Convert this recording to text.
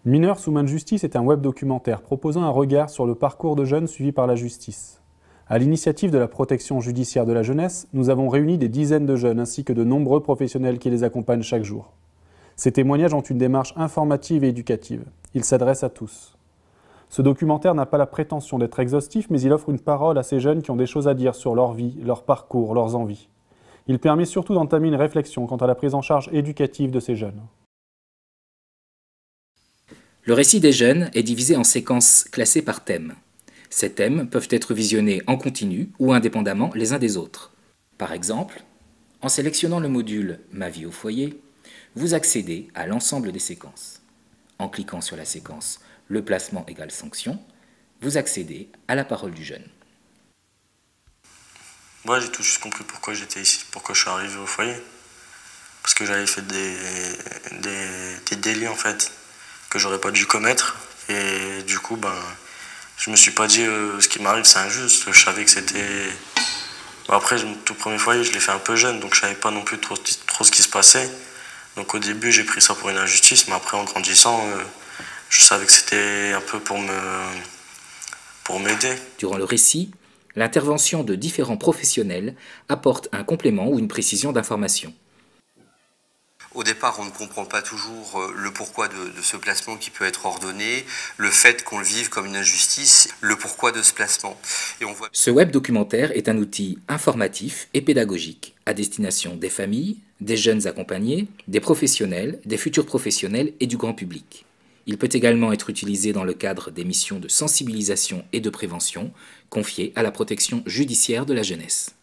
Mineurs sous main de justice est un web documentaire proposant un regard sur le parcours de jeunes suivis par la justice. À l'initiative de la protection judiciaire de la jeunesse, nous avons réuni des dizaines de jeunes ainsi que de nombreux professionnels qui les accompagnent chaque jour. Ces témoignages ont une démarche informative et éducative. Ils s'adressent à tous. Ce documentaire n'a pas la prétention d'être exhaustif, mais il offre une parole à ces jeunes qui ont des choses à dire sur leur vie, leur parcours, leurs envies. Il permet surtout d'entamer une réflexion quant à la prise en charge éducative de ces jeunes. Le récit des jeunes est divisé en séquences classées par thème. Ces thèmes peuvent être visionnés en continu ou indépendamment les uns des autres. Par exemple, en sélectionnant le module « Ma vie au foyer », vous accédez à l'ensemble des séquences. En cliquant sur la séquence « Le placement égale sanction », vous accédez à la parole du jeune. Moi, j'ai tout juste compris pourquoi j'étais ici, pourquoi je suis arrivé au foyer. Parce que j'avais fait des délits, en fait, que j'aurais pas dû commettre. Et du coup, je me suis pas dit ce qui m'arrive, c'est injuste. Je savais que c'était... Après, mon tout premier foyer, je l'ai fait un peu jeune, donc je savais pas non plus trop ce qui se passait. Donc au début, j'ai pris ça pour une injustice, mais après, en grandissant, je savais que c'était un peu pour m'aider. Durant le récit, l'intervention de différents professionnels apporte un complément ou une précision d'information. Au départ, on ne comprend pas toujours le pourquoi de ce placement qui peut être ordonné, le fait qu'on le vive comme une injustice, le pourquoi de ce placement. Et on voit... Ce web documentaire est un outil informatif et pédagogique à destination des familles, des jeunes accompagnés, des professionnels, des futurs professionnels et du grand public. Il peut également être utilisé dans le cadre des missions de sensibilisation et de prévention confiées à la protection judiciaire de la jeunesse.